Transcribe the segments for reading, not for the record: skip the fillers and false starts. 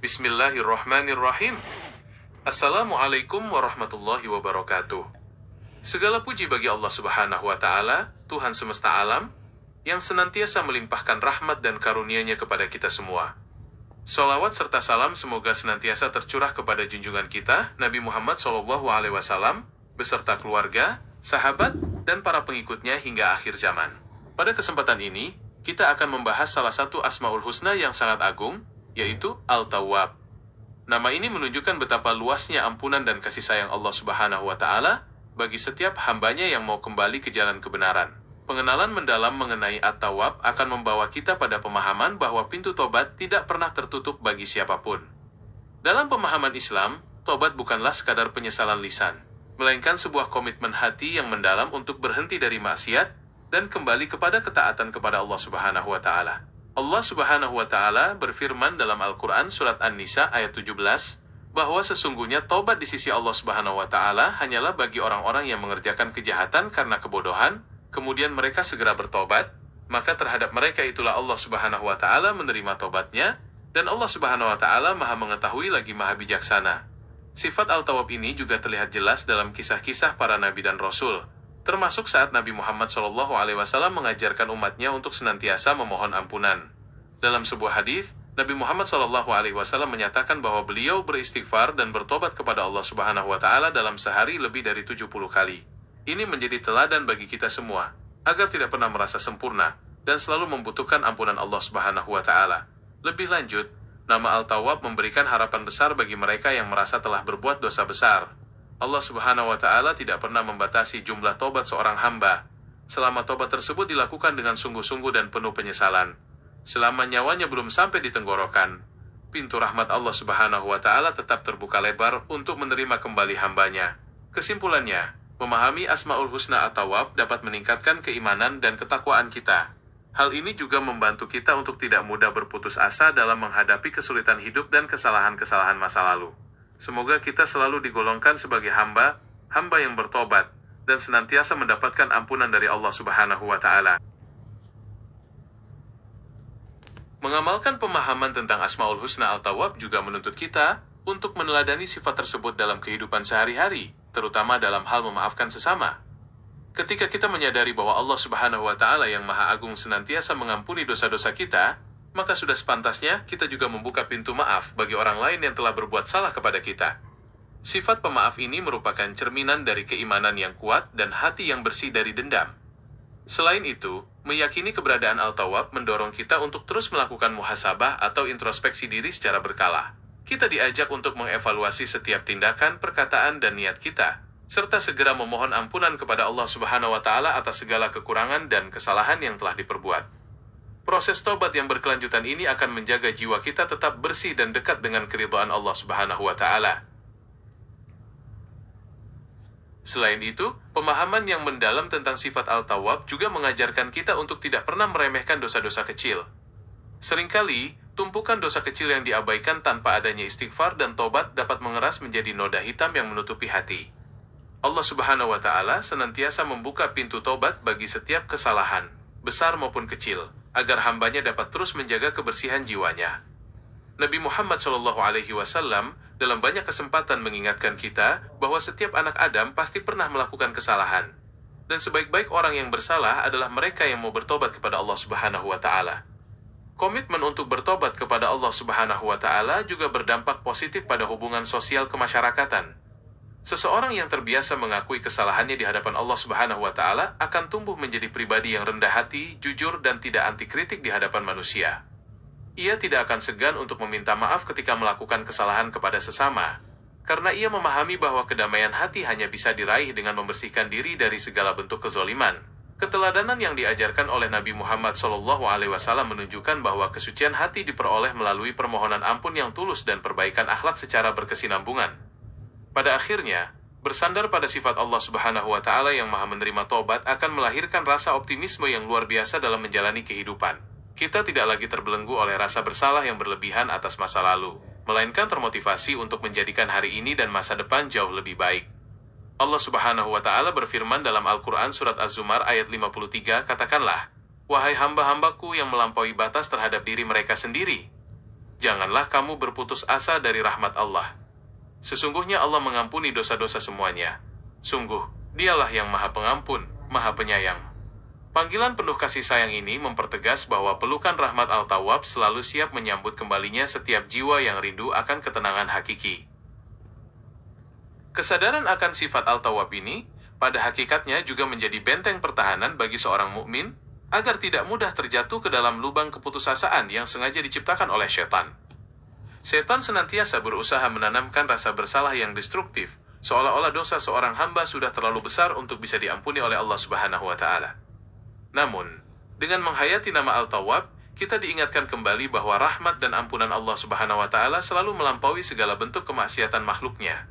Bismillahirrahmanirrahim. Assalamualaikum warahmatullahi wabarakatuh. Segala puji bagi Allah Subhanahu wa Ta'ala, Tuhan semesta alam, yang senantiasa melimpahkan rahmat dan karunia-Nya kepada kita semua. Sholawat serta salam semoga senantiasa tercurah kepada junjungan kita, Nabi Muhammad SAW, beserta keluarga, sahabat, dan para pengikutnya hingga akhir zaman. Pada kesempatan ini, kita akan membahas salah satu Asmaul Husna yang sangat agung, yaitu Al-Tawwab. Nama ini menunjukkan betapa luasnya ampunan dan kasih sayang Allah Subhanahu wa Ta'ala bagi setiap hambanya yang mau kembali ke jalan kebenaran. Pengenalan mendalam mengenai At-Tawwab akan membawa kita pada pemahaman bahwa pintu tobat tidak pernah tertutup bagi siapapun. Dalam pemahaman Islam, tobat bukanlah sekadar penyesalan lisan, melainkan sebuah komitmen hati yang mendalam untuk berhenti dari maksiat dan kembali kepada ketaatan kepada Allah Subhanahu wa Ta'ala. Allah Subhanahu wa Ta'ala berfirman dalam Al-Quran Surat An-Nisa ayat 17, bahwa sesungguhnya taubat di sisi Allah Subhanahu wa Ta'ala hanyalah bagi orang-orang yang mengerjakan kejahatan karena kebodohan, kemudian mereka segera bertobat, maka terhadap mereka itulah Allah Subhanahu wa Ta'ala menerima taubatnya, dan Allah Subhanahu wa Ta'ala Maha mengetahui lagi Maha bijaksana. Sifat Al-Tawwab ini juga terlihat jelas dalam kisah-kisah para nabi dan rasul, termasuk saat Nabi Muhammad SAW mengajarkan umatnya untuk senantiasa memohon ampunan. Dalam sebuah hadis, Nabi Muhammad SAW menyatakan bahwa beliau beristighfar dan bertobat kepada Allah Subhanahu wa Ta'ala dalam sehari lebih dari 70 kali. Ini menjadi teladan bagi kita semua, agar tidak pernah merasa sempurna, dan selalu membutuhkan ampunan Allah Subhanahu wa Ta'ala. Lebih lanjut, nama Al-Tawwab memberikan harapan besar bagi mereka yang merasa telah berbuat dosa besar. Allah Subhanahu wa Ta'ala tidak pernah membatasi jumlah tobat seorang hamba, selama tobat tersebut dilakukan dengan sungguh-sungguh dan penuh penyesalan. Selama nyawanya belum sampai di tenggorokan, pintu rahmat Allah Subhanahu wa Ta'ala tetap terbuka lebar untuk menerima kembali hambanya. Kesimpulannya, memahami Asmaul Husna At-Tawwab dapat meningkatkan keimanan dan ketakwaan kita. Hal ini juga membantu kita untuk tidak mudah berputus asa dalam menghadapi kesulitan hidup dan kesalahan-kesalahan masa lalu. Semoga kita selalu digolongkan sebagai hamba yang bertobat, dan senantiasa mendapatkan ampunan dari Allah Subhanahu wa Ta'ala. Mengamalkan pemahaman tentang Asmaul Husna Al-Tawwab juga menuntut kita untuk meneladani sifat tersebut dalam kehidupan sehari-hari, terutama dalam hal memaafkan sesama. Ketika kita menyadari bahwa Allah Subhanahu wa Ta'ala yang Maha Agung senantiasa mengampuni dosa-dosa kita, maka sudah sepantasnya kita juga membuka pintu maaf bagi orang lain yang telah berbuat salah kepada kita. Sifat pemaaf ini merupakan cerminan dari keimanan yang kuat dan hati yang bersih dari dendam. Selain itu, meyakini keberadaan Al-Tawwab mendorong kita untuk terus melakukan muhasabah atau introspeksi diri secara berkala. Kita diajak untuk mengevaluasi setiap tindakan, perkataan, dan niat kita, serta segera memohon ampunan kepada Allah Subhanahu wa Ta'ala atas segala kekurangan dan kesalahan yang telah diperbuat. Proses tobat yang berkelanjutan ini akan menjaga jiwa kita tetap bersih dan dekat dengan keridhaan Allah Subhanahu wa Ta'ala. Selain itu, pemahaman yang mendalam tentang sifat Al-Tawwab juga mengajarkan kita untuk tidak pernah meremehkan dosa-dosa kecil. Seringkali, tumpukan dosa kecil yang diabaikan tanpa adanya istighfar dan tobat dapat mengeras menjadi noda hitam yang menutupi hati. Allah Subhanahu wa Ta'ala senantiasa membuka pintu tobat bagi setiap kesalahan, besar maupun kecil, agar hambanya dapat terus menjaga kebersihan jiwanya. Nabi Muhammad SAW dalam banyak kesempatan mengingatkan kita bahwa setiap anak Adam pasti pernah melakukan kesalahan. Dan sebaik-baik orang yang bersalah adalah mereka yang mau bertobat kepada Allah Subhanahu wa Ta'ala. Komitmen untuk bertobat kepada Allah Subhanahu wa Ta'ala juga berdampak positif pada hubungan sosial kemasyarakatan. Seseorang yang terbiasa mengakui kesalahannya di hadapan Allah Subhanahu wa Ta'ala akan tumbuh menjadi pribadi yang rendah hati, jujur, dan tidak anti kritik di hadapan manusia. Ia tidak akan segan untuk meminta maaf ketika melakukan kesalahan kepada sesama, karena ia memahami bahwa kedamaian hati hanya bisa diraih dengan membersihkan diri dari segala bentuk kezoliman. Keteladanan yang diajarkan oleh Nabi Muhammad SAW menunjukkan bahwa kesucian hati diperoleh melalui permohonan ampun yang tulus dan perbaikan akhlak secara berkesinambungan. Pada akhirnya, bersandar pada sifat Allah Subhanahu wa Ta'ala yang Maha menerima tobat akan melahirkan rasa optimisme yang luar biasa dalam menjalani kehidupan. Kita tidak lagi terbelenggu oleh rasa bersalah yang berlebihan atas masa lalu, melainkan termotivasi untuk menjadikan hari ini dan masa depan jauh lebih baik. Allah Subhanahu wa Ta'ala berfirman dalam Al-Quran Surat Az-Zumar ayat 53, katakanlah, "Wahai hamba-hambaku yang melampaui batas terhadap diri mereka sendiri, janganlah kamu berputus asa dari rahmat Allah. Sesungguhnya Allah mengampuni dosa-dosa semuanya. Sungguh, Dialah yang Maha Pengampun, Maha Penyayang. Panggilan penuh kasih sayang ini mempertegas bahwa pelukan rahmat Al-Tawwab selalu siap menyambut kembalinya setiap jiwa yang rindu akan ketenangan hakiki. Kesadaran akan sifat Al-Tawwab ini, pada hakikatnya juga menjadi benteng pertahanan bagi seorang mukmin, agar tidak mudah terjatuh ke dalam lubang keputusasaan yang sengaja diciptakan oleh setan. Setan senantiasa berusaha menanamkan rasa bersalah yang destruktif, seolah-olah dosa seorang hamba sudah terlalu besar untuk bisa diampuni oleh Allah Subhanahu wa Ta'ala. Namun, dengan menghayati nama Al-Tawwab, kita diingatkan kembali bahwa rahmat dan ampunan Allah Subhanahu wa Ta'ala selalu melampaui segala bentuk kemaksiatan makhluknya.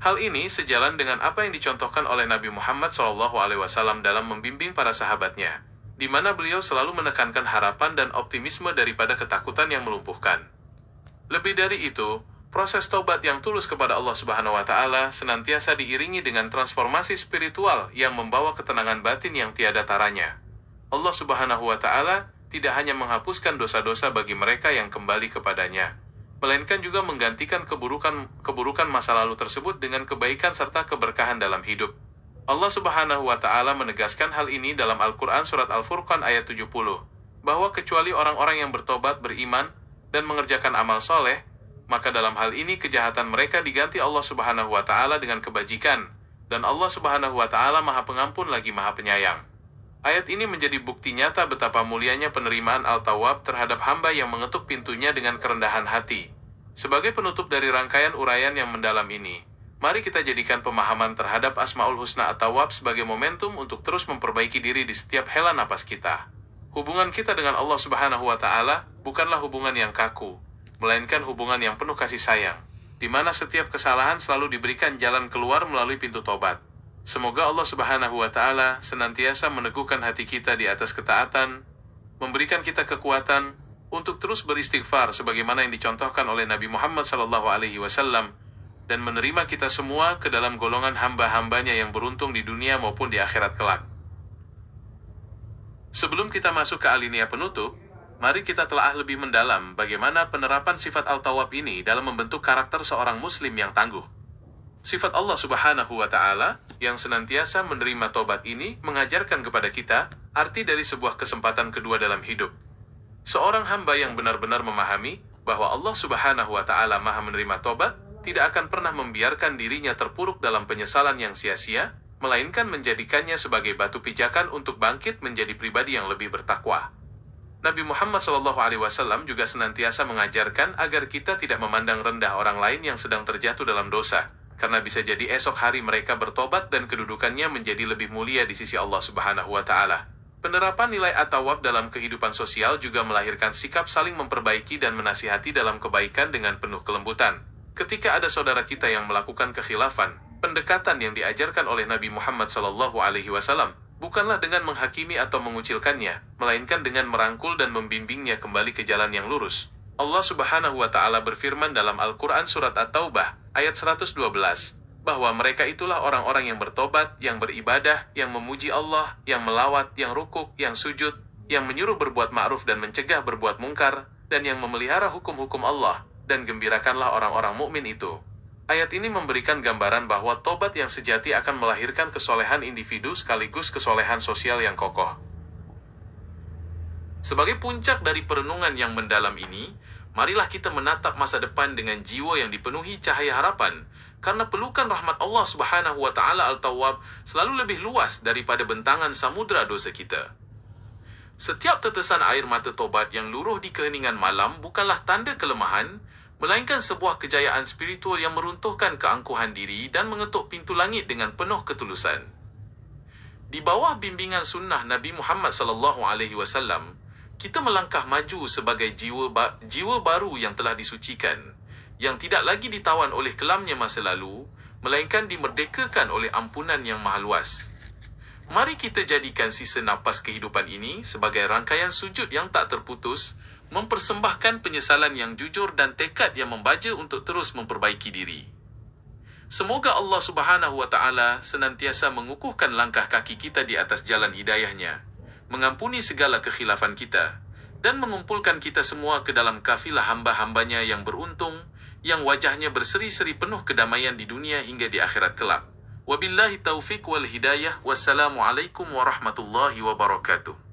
Hal ini sejalan dengan apa yang dicontohkan oleh Nabi Muhammad SAW dalam membimbing para sahabatnya, di mana beliau selalu menekankan harapan dan optimisme daripada ketakutan yang melumpuhkan. Lebih dari itu, proses taubat yang tulus kepada Allah Subhanahu wa Ta'ala senantiasa diiringi dengan transformasi spiritual yang membawa ketenangan batin yang tiada taranya. Allah Subhanahu wa Ta'ala tidak hanya menghapuskan dosa-dosa bagi mereka yang kembali kepadanya, melainkan juga menggantikan keburukan masa lalu tersebut dengan kebaikan serta keberkahan dalam hidup. Allah Subhanahu wa Ta'ala menegaskan hal ini dalam Al-Quran Surat Al-Furqan ayat 70, bahwa kecuali orang-orang yang bertobat, beriman, dan mengerjakan amal soleh, maka dalam hal ini kejahatan mereka diganti Allah Subhanahu wa Ta'ala dengan kebajikan, dan Allah Subhanahu wa Ta'ala Maha Pengampun lagi Maha Penyayang. Ayat ini menjadi bukti nyata betapa mulianya penerimaan Al-Tawwab terhadap hamba yang mengetuk pintunya dengan kerendahan hati. Sebagai penutup dari rangkaian uraian yang mendalam ini, mari kita jadikan pemahaman terhadap Asmaul Husna At-Tawwab sebagai momentum untuk terus memperbaiki diri di setiap hela napas kita. Hubungan kita dengan Allah Subhanahu wa Ta'ala bukanlah hubungan yang kaku, melainkan hubungan yang penuh kasih sayang, di mana setiap kesalahan selalu diberikan jalan keluar melalui pintu tobat. Semoga Allah Subhanahu wa Ta'ala senantiasa meneguhkan hati kita di atas ketaatan, memberikan kita kekuatan untuk terus beristighfar sebagaimana yang dicontohkan oleh Nabi Muhammad SAW, dan menerima kita semua ke dalam golongan hamba-hambanya yang beruntung di dunia maupun di akhirat kelak. Sebelum kita masuk ke alinea penutup, mari kita telah lebih mendalam bagaimana penerapan sifat Al-Tawwab ini dalam membentuk karakter seorang muslim yang tangguh. Sifat Allah Subhanahu wa Ta'ala yang senantiasa menerima tobat ini mengajarkan kepada kita arti dari sebuah kesempatan kedua dalam hidup. Seorang hamba yang benar-benar memahami bahwa Allah Subhanahu wa Ta'ala Maha menerima tobat tidak akan pernah membiarkan dirinya terpuruk dalam penyesalan yang sia-sia, melainkan menjadikannya sebagai batu pijakan untuk bangkit menjadi pribadi yang lebih bertakwa. Nabi Muhammad SAW juga senantiasa mengajarkan agar kita tidak memandang rendah orang lain yang sedang terjatuh dalam dosa, karena bisa jadi esok hari mereka bertobat dan kedudukannya menjadi lebih mulia di sisi Allah Subhanahu wa Ta'ala. Penerapan nilai At-Tawwab dalam kehidupan sosial juga melahirkan sikap saling memperbaiki dan menasihati dalam kebaikan dengan penuh kelembutan. Ketika ada saudara kita yang melakukan kekhilafan, pendekatan yang diajarkan oleh Nabi Muhammad SAW bukanlah dengan menghakimi atau mengucilkannya, melainkan dengan merangkul dan membimbingnya kembali ke jalan yang lurus. Allah Subhanahu wa Ta'ala berfirman dalam Al-Quran Surat At-Taubah ayat 112, bahwa mereka itulah orang-orang yang bertobat, yang beribadah, yang memuji Allah, yang melawat, yang rukuk, yang sujud, yang menyuruh berbuat ma'ruf dan mencegah berbuat mungkar, dan yang memelihara hukum-hukum Allah, dan gembirakanlah orang-orang mukmin itu. Ayat ini memberikan gambaran bahwa tobat yang sejati akan melahirkan kesolehan individu sekaligus kesolehan sosial yang kokoh. Sebagai puncak dari perenungan yang mendalam ini, marilah kita menatap masa depan dengan jiwa yang dipenuhi cahaya harapan, karena pelukan rahmat Allah Subhanahu wa Ta'ala Al-Tawwab selalu lebih luas daripada bentangan samudra dosa kita. Setiap tetesan air mata tobat yang luruh di keheningan malam bukanlah tanda kelemahan, melainkan sebuah kejayaan spiritual yang meruntuhkan keangkuhan diri dan mengetuk pintu langit dengan penuh ketulusan. Di bawah bimbingan sunnah Nabi Muhammad SAW, kita melangkah maju sebagai jiwa baru yang telah disucikan, yang tidak lagi ditawan oleh kelamnya masa lalu, melainkan dimerdekakan oleh ampunan yang maha luas. Mari kita jadikan sisa napas kehidupan ini sebagai rangkaian sujud yang tak terputus, mempersembahkan penyesalan yang jujur dan tekad yang membaja untuk terus memperbaiki diri. Semoga Allah Subhanahu wa Ta'ala senantiasa mengukuhkan langkah kaki kita di atas jalan hidayahnya, mengampuni segala kekhilafan kita, dan mengumpulkan kita semua ke dalam kafilah hamba-hambanya yang beruntung, yang wajahnya berseri-seri penuh kedamaian di dunia hingga di akhirat kelak. Wabillahi taufiq wal hidayah. Wassalamualaikum warahmatullahi wabarakatuh.